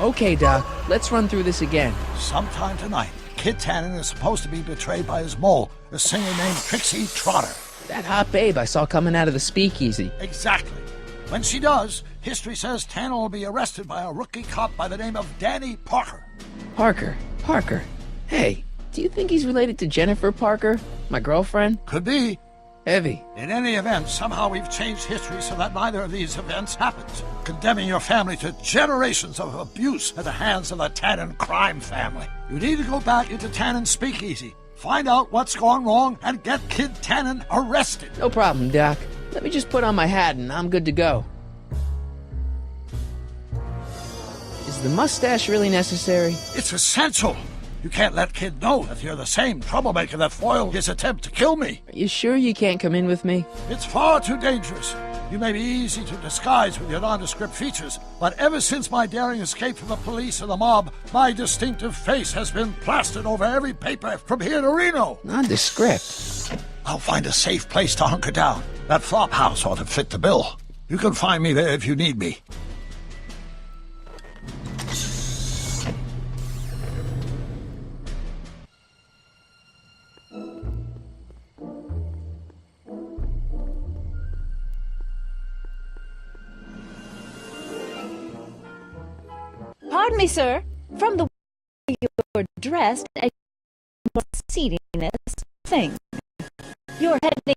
Okay, Doc, let's run through this again. Sometime tonight, Kid Tannen is supposed to be betrayed by his mole, a singer named Trixie Trotter. That hot babe I saw coming out of the speakeasy. Exactly. When she does, history says Tannen will be arrested by a rookie cop by the name of Danny Parker. Parker. Hey, do you think he's related to Jennifer Parker, my girlfriend? Could be. Heavy. In any event, somehow we've changed history so that neither of these events happens, condemning your family to generations of abuse at the hands of the Tannen crime family. You need to go back into Tannen's speakeasy, find out what's gone wrong, and get Kid Tannen arrested. No problem, Doc. Let me just put on my hat and I'm good to go. Is the mustache really necessary? It's essential. You can't let Kid know that you're the same troublemaker that foiled his attempt to kill me. Are you sure you can't come in with me? It's far too dangerous. You may be easy to disguise with your nondescript features, but ever since my daring escape from the police and the mob, my distinctive face has been plastered over every paper from here to Reno. Nondescript? I'll find a safe place to hunker down. That flop house ought to fit the bill. You can find me there if you need me. Pardon me, sir. From the way you're dressed and your seediness thing, you're heading.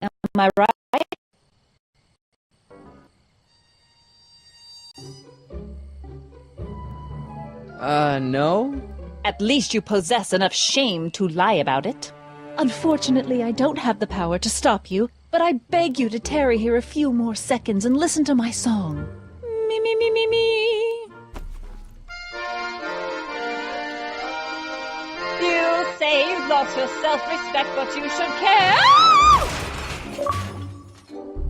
Am I right? No. At least you possess enough shame to lie about it. Unfortunately, I don't have the power to stop you, but I beg you to tarry here a few more seconds and listen to my song. Me, me, me, me, me. You say you've lost your self-respect, but you should care.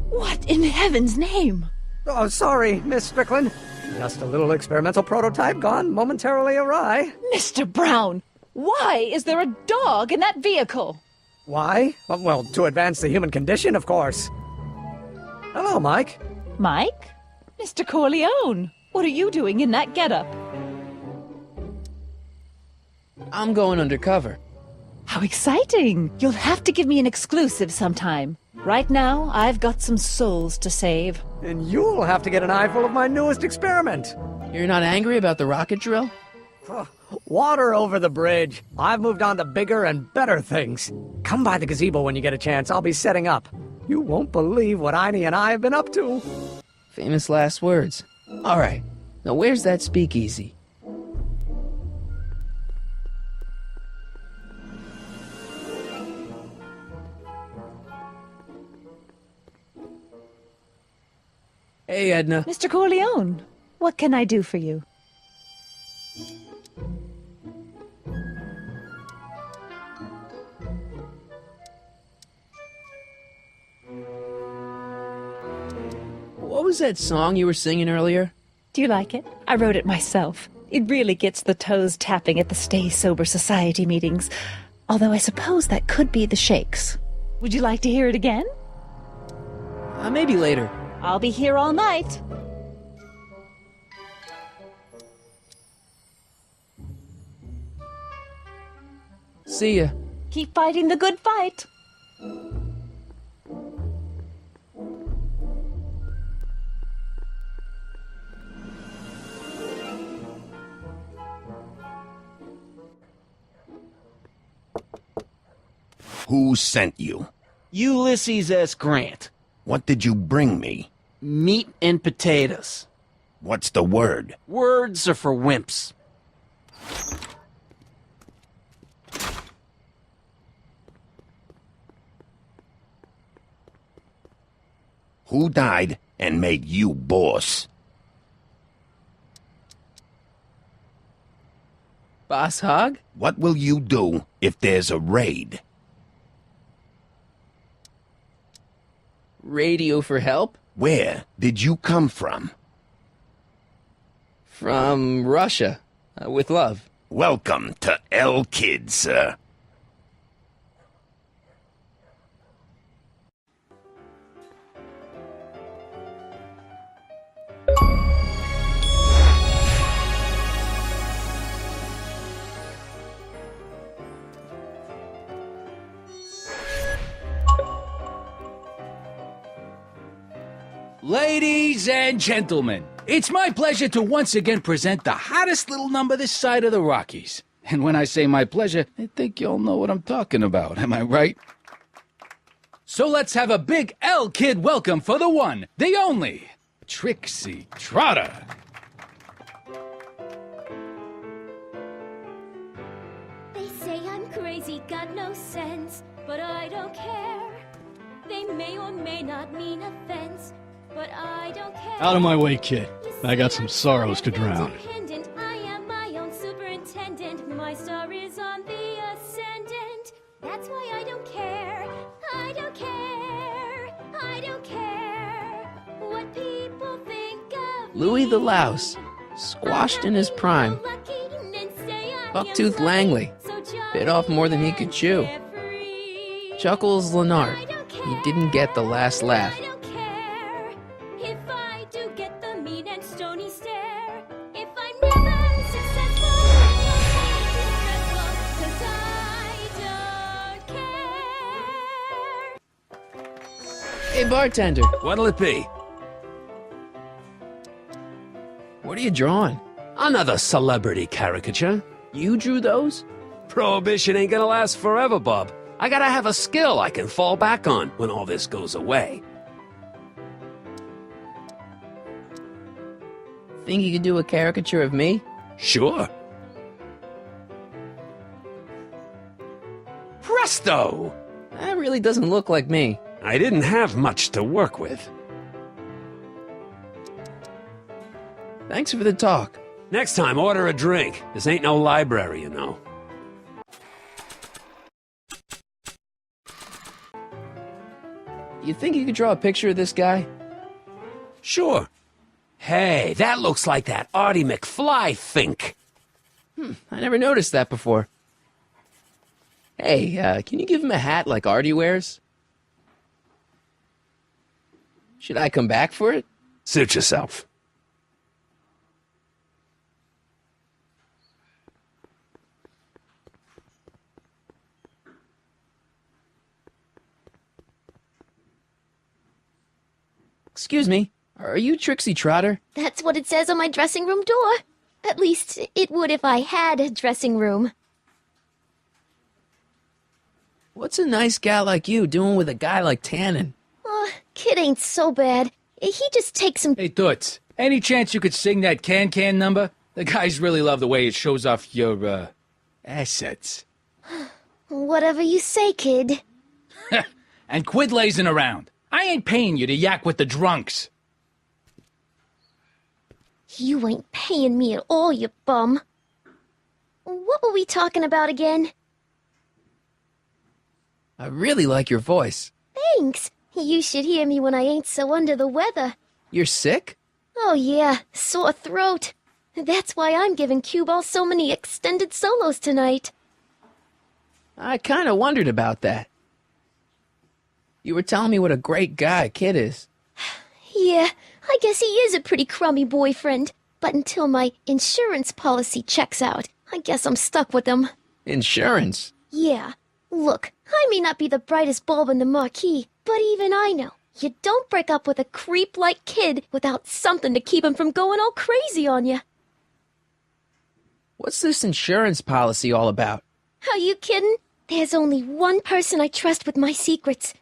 What in heaven's name? Oh, sorry, Miss Strickland. Just a little experimental prototype gone momentarily awry. Mr. Brown, why is there a dog in that vehicle? Why? Well, to advance the human condition, of course. Hello, Mike. Mike? Mr. Corleone, what are you doing in that getup? I'm going undercover. How exciting! You'll have to give me an exclusive sometime. Right now, I've got some souls to save. And you'll have to get an eyeful of my newest experiment. You're not angry about the rocket drill? Water over the bridge. I've moved on to bigger and better things. Come by the gazebo when you get a chance. I'll be setting up. You won't believe what Einie and I have been up to. Famous last words. All right. Now where's that speakeasy? Hey, Edna. Mr. Corleone, what can I do for you? What was that song you were singing earlier? Do you like it? I wrote it myself. It really gets the toes tapping at the Stay Sober Society meetings. Although I suppose that could be the Shakes. Would you like to hear it again? Maybe later. I'll be here all night. See ya. Keep fighting the good fight. Who sent you? Ulysses S. Grant. What did you bring me? Meat and potatoes. What's the word? Words are for wimps. Who died and made you boss? Boss Hog? What will you do if there's a raid? Radio for help? Where did you come from? From Russia. With love. Welcome to El Kid, sir. Ladies and gentlemen, it's my pleasure to once again present the hottest little number this side of the Rockies. And when I say my pleasure, I think you'll know what I'm talking about, am I right? So let's have a big L-Kid welcome for the one, the only, Trixie Trotter. They say I'm crazy, got no sense, but I don't care. They may or may not mean offense, but I don't care. Out of my way, kid. I got some sorrows to drown. I am my own superintendent. My star is on the ascendant. That's why I don't care. I don't care. I don't care what people think of Louis me. the Louse, squashed in his prime. Bucktooth Langley, bit off more than he could chew. Chuckles Lenart, he didn't get the last laugh. I don't care if I do get the mean and stony stare. If I'm never successful, cause I don't care. Hey bartender, What'll it be? what are you drawing? Another celebrity caricature. You drew those? Prohibition ain't gonna last forever, Bob. I gotta have a skill I can fall back on when all this goes away. Think you could do a caricature of me? Sure. Presto! That really doesn't look like me. I didn't have much to work with. Thanks for the talk. Next time, order a drink. This ain't no library, you know. You think you could draw a picture of this guy? Sure. Hey, that looks like that Artie McFly think. I never noticed that before. Hey, can you give him a hat like Artie wears? Should I come back for it? Suit yourself. Excuse me, are you Trixie Trotter? That's what it says on my dressing room door. At least, it would if I had a dressing room. What's a nice gal like you doing with a guy like Tannen? Kid ain't so bad. He just takes some... Hey, Toots, any chance you could sing that can number? The guys really love the way it shows off your, assets. Whatever you say, kid. And quit lazing around. I ain't paying you to yak with the drunks. You ain't paying me at all, you bum. What were we talking about again? I really like your voice. Thanks. You should hear me when I ain't so under the weather. You're sick? Oh yeah, sore throat. That's why I'm giving Cue Ball so many extended solos tonight. I kinda wondered about that. You were telling me what a great guy Kid is. Yeah, I guess he is a pretty crummy boyfriend. But until my insurance policy checks out, I guess I'm stuck with him. Insurance? Yeah. Look, I may not be the brightest bulb in the marquee, but even I know you don't break up with a creep like Kid without something to keep him from going all crazy on you. What's this insurance policy all about? Are you kidding? There's only one person I trust with my secrets.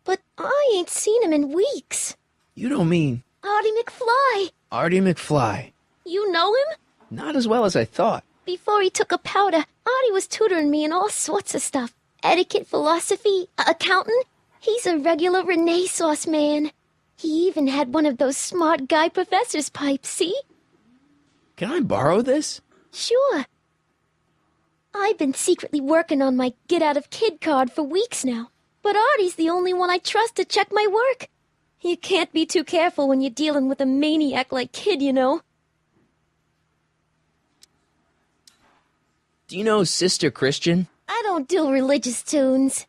But I ain't seen him in weeks. You don't mean... Artie McFly. Artie McFly. You know him? Not as well as I thought. Before he took a powder, Artie was tutoring me in all sorts of stuff. Etiquette, philosophy, accounting. He's a regular Renaissance man. He even had one of those smart guy professor's pipes, see? Can I borrow this? Sure. I've been secretly working on my get-out-of-kid card for weeks now. But Artie's the only one I trust to check my work. You can't be too careful when you're dealing with a maniac like Kid, you know. Do you know Sister Christian? I don't do religious tunes.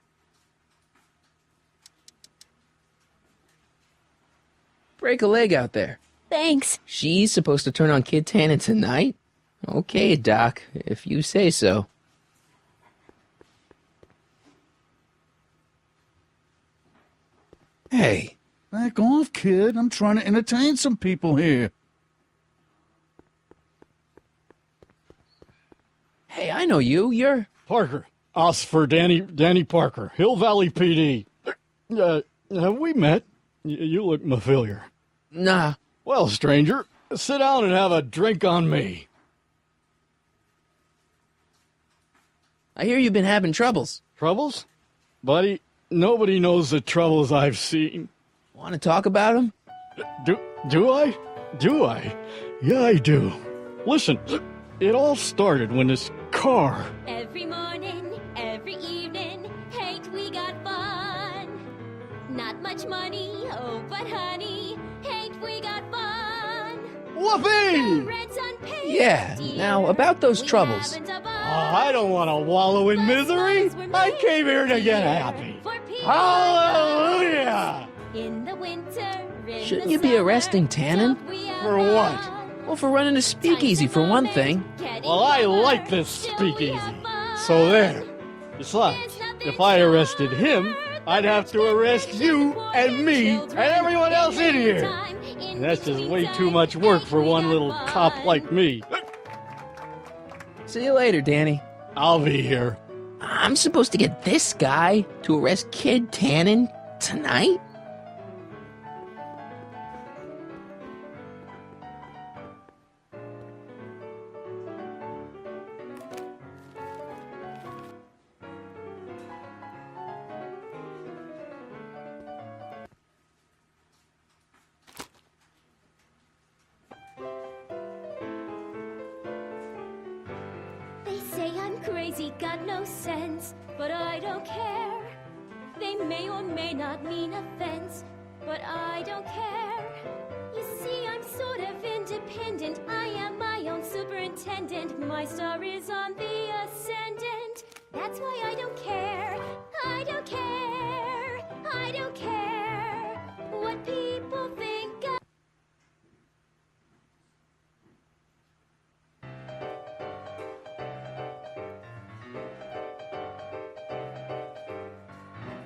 Break a leg out there. Thanks. She's supposed to turn on Kid Tannen tonight? Okay, Doc, if you say so. Hey, Back off, kid. I'm trying to entertain some people here. Hey, I know you. You're... Parker. Us for Danny Parker. Hill Valley PD. Have we met? You look familiar. Nah. Well, stranger, sit down and have a drink on me. I hear you've been having troubles. Troubles? Buddy, nobody knows the troubles I've seen. Want to talk about them? Do I? Do I? Yeah, I do. Listen, it all started when this car... Every morning, every evening, ain't we got fun? Not much money, oh, but honey, ain't we got fun? Whoopee! The rent's unpaid, Yeah, dear. now about those We troubles. haven't a buzz. I don't want to wallow in misery. I came here to get happy. For people Hallelujah! in the winter, in Shouldn't the you be summer, arresting Tannen? don't we have For what? fun? Well, for running a speakeasy, for one thing. Well, I like this speakeasy. So there. Besides, if I arrested him, I'd have to arrest you and me and everyone else in here. And that's just way too much work for one little cop like me. See you later, Danny. I'll be here. I'm supposed to get this guy to arrest Kid Tannen tonight? They say I'm crazy, got no sense, but I don't care. They may or may not mean offense, but I don't care. You see, I'm sort of independent. I am my own superintendent. My star is on the ascendant. That's why I don't care. I don't care. I don't care what people think of.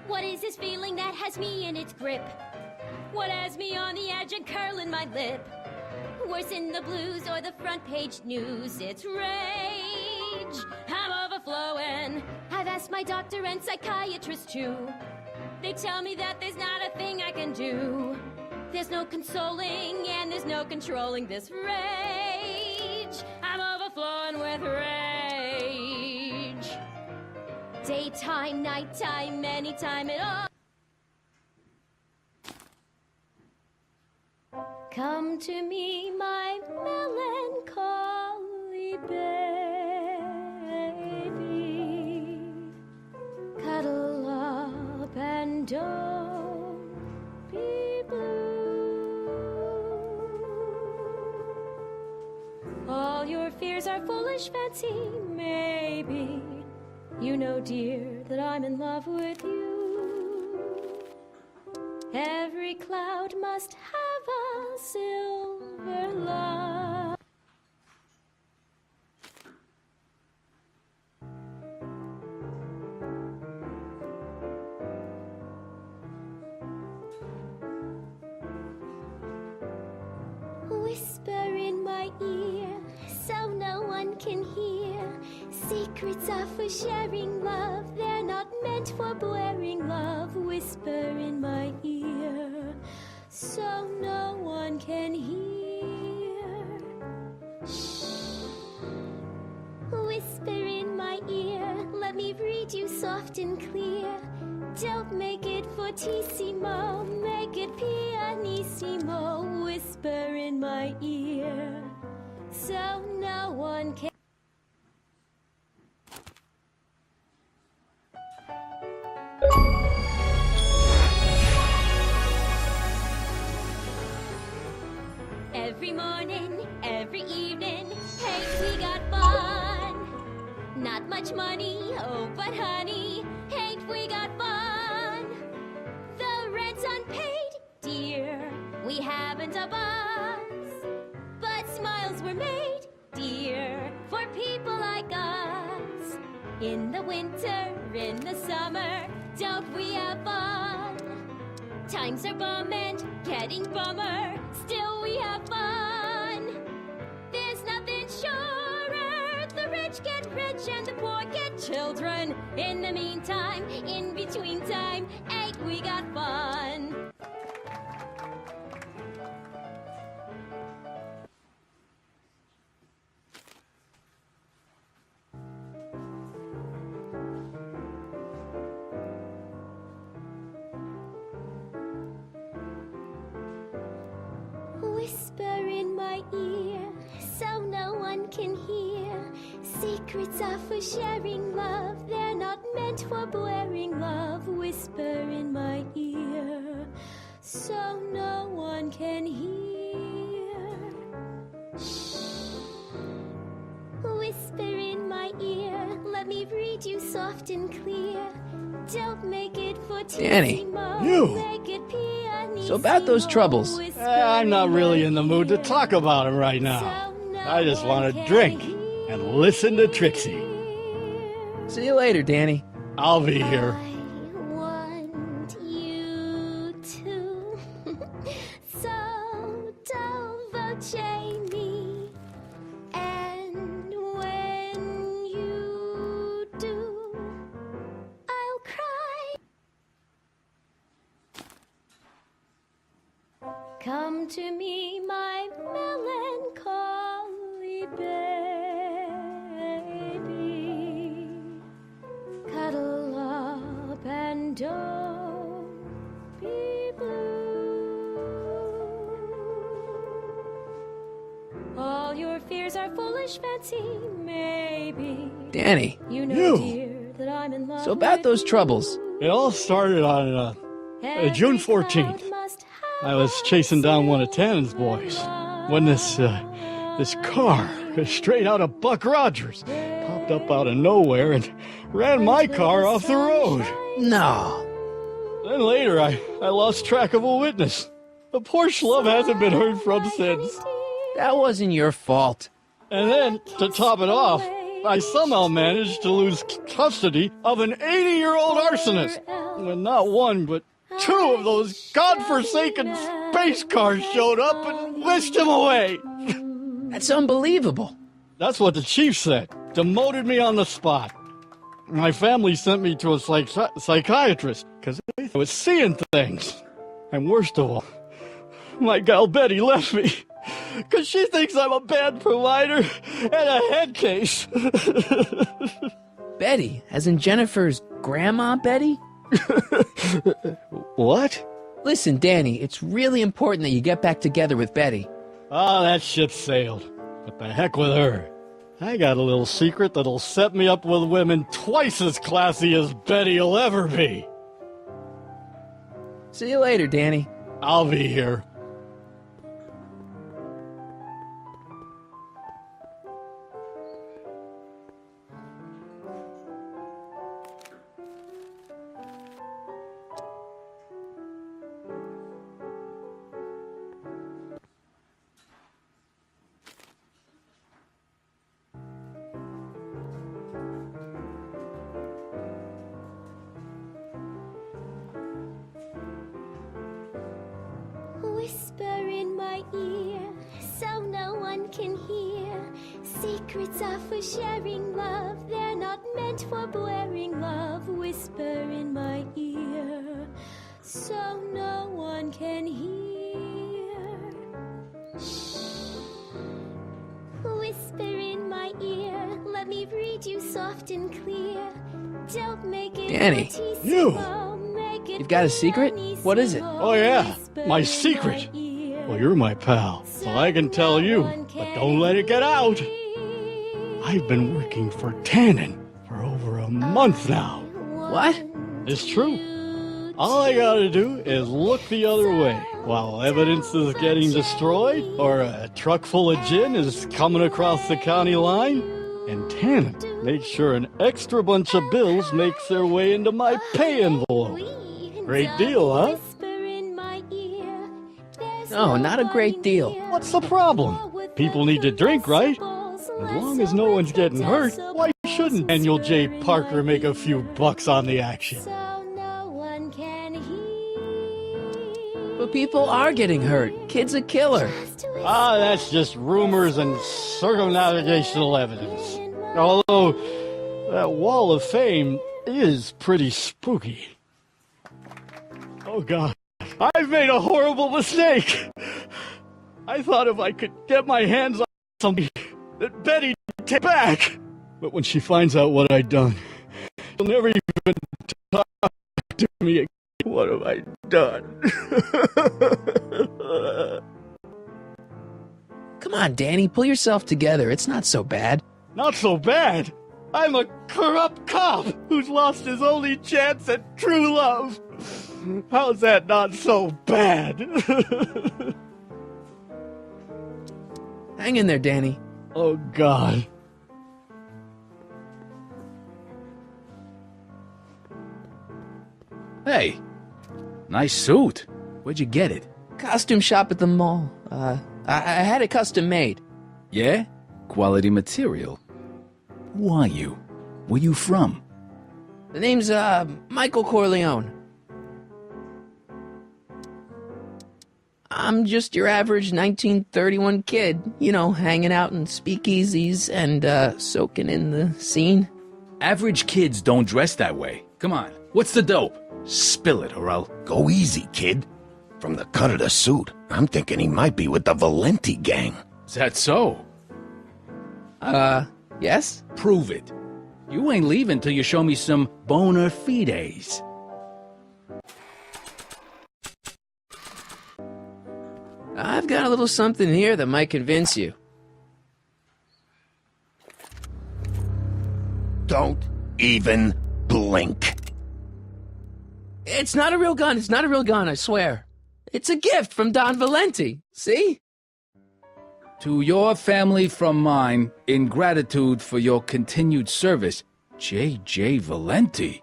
What is this feeling that has me in its grip? What has me on the edge and curling my lip? Worse in the blues or the front page news, it's rage. I'm overflowing. I've asked my doctor and psychiatrist too. They tell me that there's not a thing I can do. There's no consoling and there's no controlling this rage. I'm overflowing with rage. Daytime, nighttime, anytime at all. Come to me, my melancholy baby. Cuddle up and don't be blue. All your fears are foolish fancy, maybe. You know, dear, that I'm in love with you. Every cloud must have a silver light. Whisper in my ear so no one can hear. Secrets are for sharing love, they're not meant for blaring love. Whisper in my ear so no one can hear. Shh. Whisper in my ear, let me read you soft and clear. Don't make it fortissimo, make it pianissimo. Whisper in my ear so no one can. Every morning, every evening, hey, we got fun. Not much money, oh, but honey, ain't we got fun? The rent's unpaid, dear, we haven't a buzz. But smiles were made, dear, for people like us. In the winter, in the summer, don't we have fun? Times are bum and getting bummer. Still we have fun. There's nothing surer. The rich get rich and the poor get children. In the meantime, in between time, ain't we got fun? Whisper in my ear, so no one can hear. Secrets are for sharing love, they're not meant for blaring love. Whisper in my ear, so no one can hear. Shh. Whisper in my ear, let me read you soft and clear. Don't make it for Danny, make it so about those troubles. I'm not really in the mood to talk about them right now. I just want to drink and listen to Trixie. See you later, Danny. I'll be here. I want you to. So don't vote me. And when you do, I'll cry. Come to me, my melancholy baby. Cuddle up and don't be blue. All your fears are foolish fancy, maybe. Danny, You know, dear, that I'm in love so about with those you. troubles. It all started on June 14th. I was chasing down one of Tannen's boys when this car, straight out of Buck Rogers, popped up out of nowhere and ran my car off the road. No. Then later, I lost track of a witness. The poor schlub hasn't been heard from since. That wasn't your fault. And then, to top it off, I somehow managed to lose custody of an 80-year-old arsonist. When not one, but two of those godforsaken space cars showed up and whisked him away. That's unbelievable. That's what the chief said. Demoted me on the spot. My family sent me to a psychiatrist because I was seeing things. And worst of all, my gal Betty left me because she thinks I'm a bad provider and a head case. Betty, as in Jennifer's grandma Betty? What? Listen, Danny, it's really important that you get back together with Betty. Ah, that ship sailed. But the heck with her. I got a little secret that'll set me up with women twice as classy as Betty will ever be. See you later, Danny. I'll be here. Whisper in my ear, so no one can hear. Secrets are for sharing love, they're not meant for blaring love. Whisper in my ear, so no one can hear. Shh. Whisper in my ear, let me read you soft and clear. Don't make it Danny, you've got a secret? What is it? Oh yeah, my secret. Well, you're my pal, so I can tell you, but don't let it get out. I've been working for Tannen for over a month now. What? It's true. All I gotta do is look the other way while evidence is getting destroyed or a truck full of gin is coming across the county line. And Tannen makes sure an extra bunch of bills makes their way into my pay envelope. Great deal, huh? No, not a great deal. What's the problem? People need to drink, right? As long as no one's getting hurt, why shouldn't Daniel J. Parker make a few bucks on the action? But people are getting hurt. Kid's a killer. Ah, that's just rumors and circumnavigational evidence. Although, that wall of fame is pretty spooky. Oh, God. I've made a horrible mistake. I thought if I could get my hands on something that Betty'd take back. But when she finds out what I'd done, she'll never even talk to me again. What have I done? Come on, Danny, pull yourself together. It's not so bad. Not so bad. I'm a corrupt cop who's lost his only chance at true love. How's that not so bad? Hang in there, Danny. Oh, God. Hey, nice suit. Where'd you get it? Costume shop at the mall. I had it custom made. Yeah? Quality material. Who are you? Where you from? The name's, Michael Corleone. I'm just your average 1931 kid, you know, hanging out in speakeasies and, soaking in the scene. Average kids don't dress that way. Come on, what's the dope? Spill it, or I'll... Go easy, kid. From the cut of the suit, I'm thinking he might be with the Valenti gang. Is that so? Yes? Prove it. You ain't leaving till you show me some bona fides. I've got a little something here that might convince you. Don't even blink. It's not a real gun. It's not a real gun, I swear. It's a gift from Don Valenti. See? To your family from mine, in gratitude for your continued service, J.J. Valenti.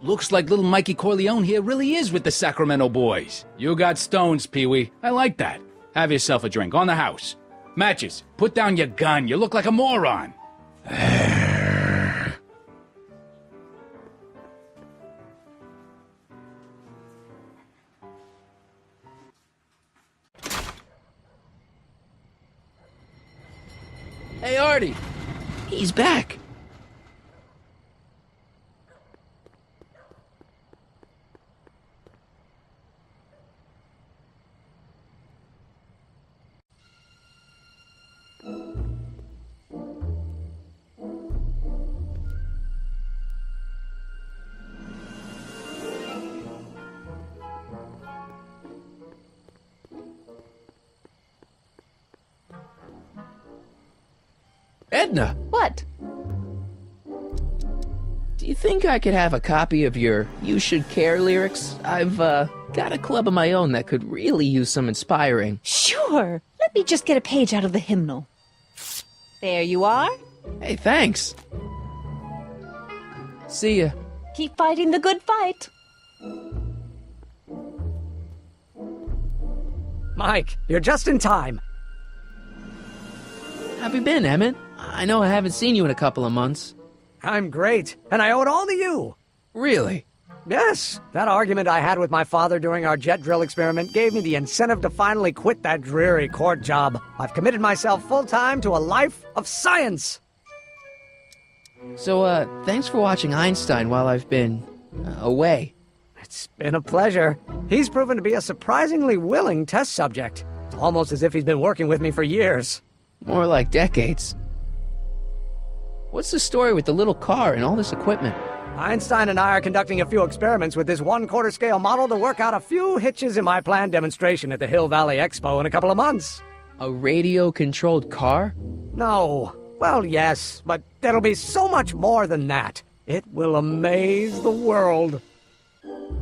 Looks like little Mikey Corleone here really is with the Sacramento boys. You got stones, Pee-wee. I like that. Have yourself a drink on the house. Matches, put down your gun. You look like a moron. Hey, Artie. He's back. Edna, What? do you think I could have a copy of your You Should Care lyrics? I've, got a club of my own that could really use some inspiring. Sure. Let me just get a page out of the hymnal. There you are. Hey, thanks. See ya. Keep fighting the good fight. Mike, you're just in time. Have you been, Emmett? I know I haven't seen you in a couple of months. I'm great, and I owe it all to you. Really? Yes, that argument I had with my father during our jet drill experiment gave me the incentive to finally quit that dreary court job. I've committed myself full-time to a life of science. So, thanks for watching Einstein while I've been, away. It's been a pleasure. He's proven to be a surprisingly willing test subject. It's almost as if he's been working with me for years. More like decades. What's the story with the little car and all this equipment? Einstein and I are conducting a few experiments with this 1/4 scale model to work out a few hitches in my planned demonstration at the Hill Valley Expo in a couple of months. A radio-controlled car? No. Well, yes, but there'll be so much more than that. It will amaze the world.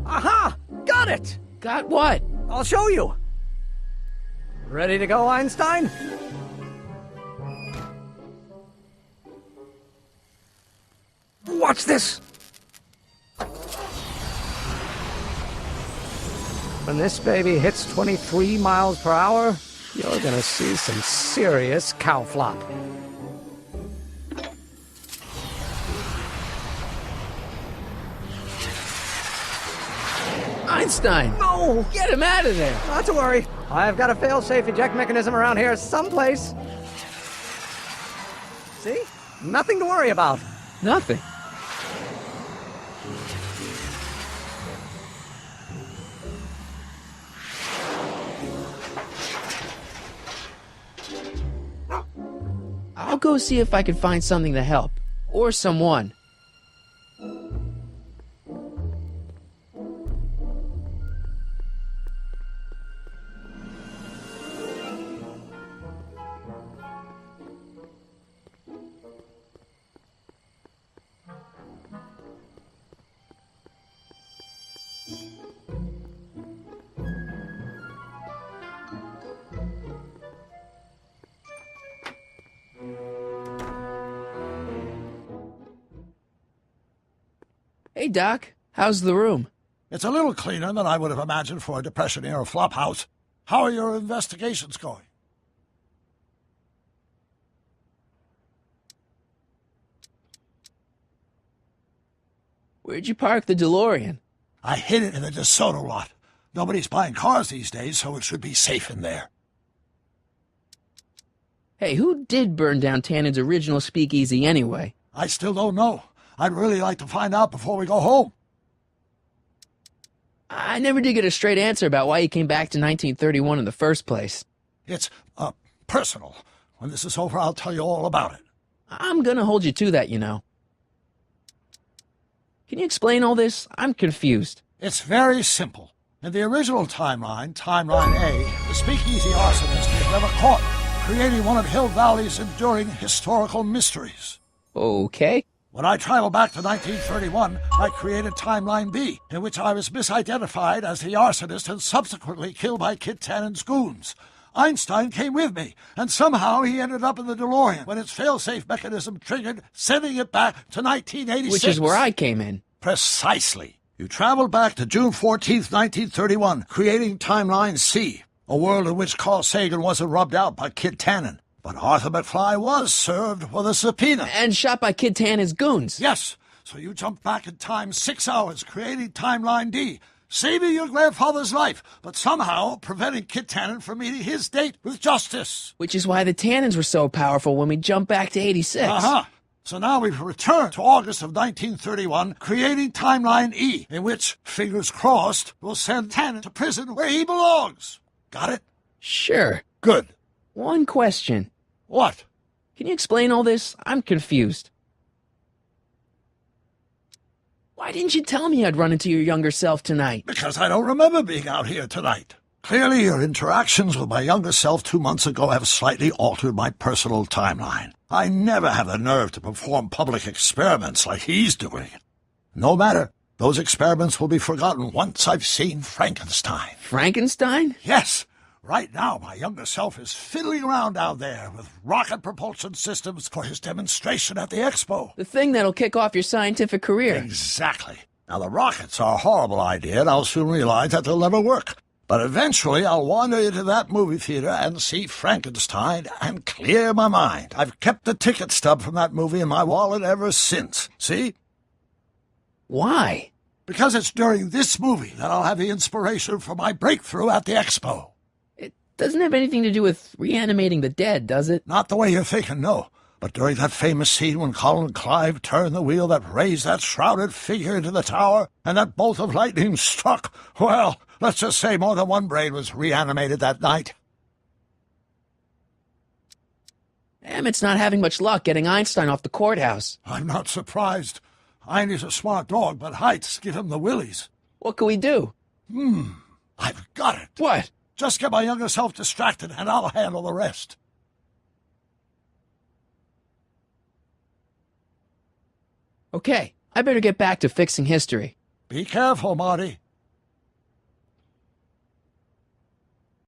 Aha! Got it! Got what? I'll show you. Ready to go, Einstein? Watch this! When this baby hits 23 miles per hour, you're gonna see some serious cow flop. Einstein! No! No! Get him out of there! Not to worry. I've got a fail-safe eject mechanism around here someplace. See? Nothing to worry about. Nothing. I'll go see if I can find something to help. Or someone. Hey, Doc. How's the room? It's a little cleaner than I would have imagined for a Depression-era flophouse. How are your investigations going? Where'd you park the DeLorean? I hid it in the DeSoto lot. Nobody's buying cars these days, so it should be safe in there. Hey, who did burn down Tannen's original speakeasy anyway? I still don't know. I'd really like to find out before we go home. I never did get a straight answer about why he came back to 1931 in the first place. It's, personal. When this is over, I'll tell you all about it. I'm gonna hold you to that, you know. Can you explain all this? I'm confused. It's very simple. In the original timeline, Timeline A, the speakeasy arsonist was never caught, creating one of Hill Valley's enduring historical mysteries. Okay. When I traveled back to 1931, I created Timeline B, in which I was misidentified as the arsonist and subsequently killed by Kit Tannen's goons. Einstein came with me, and somehow he ended up in the DeLorean when its fail-safe mechanism triggered, sending it back to 1986. Which is where I came in. Precisely. You traveled back to June 14th, 1931, creating Timeline C, a world in which Carl Sagan wasn't rubbed out by Kit Tannen. But Arthur McFly was served with a subpoena. And shot by Kid Tannen's goons. Yes, so you jumped back in time 6 hours, creating Timeline D, saving your grandfather's life, but somehow preventing Kit Tannen from meeting his date with justice. Which is why the Tannens were so powerful when we jumped back to 86. Uh-huh. So now we've returned to August of 1931, creating Timeline E, in which, fingers crossed, we'll send Tannen to prison where he belongs. Got it? Sure. Good. One question. What? Can you explain all this? I'm confused. Why didn't you tell me I'd run into your younger self tonight? Because I don't remember being out here tonight. Clearly, your interactions with my younger self 2 months ago have slightly altered my personal timeline. I never have the nerve to perform public experiments like he's doing. No matter. Those experiments will be forgotten once I've seen Frankenstein. Frankenstein? Yes. Right now, my younger self is fiddling around down there with rocket propulsion systems for his demonstration at the expo. The thing that'll kick off your scientific career. Exactly. Now, the rockets are a horrible idea, and I'll soon realize that they'll never work. But eventually, I'll wander into that movie theater and see Frankenstein and clear my mind. I've kept the ticket stub from that movie in my wallet ever since. See? Why? Because it's during this movie that I'll have the inspiration for my breakthrough at the expo. Doesn't have anything to do with reanimating the dead, does it? Not the way you're thinking, no. But during that famous scene when Colin Clive turned the wheel that raised that shrouded figure into the tower, and that bolt of lightning struck, well, let's just say more than one brain was reanimated that night. Emmett's not having much luck getting Einstein off the courthouse. I'm not surprised. Einstein's a smart dog, but heights give him the willies. What can we do? I've got it. What? Just get my younger self distracted, and I'll handle the rest. Okay, I better get back to fixing history. Be careful, Marty.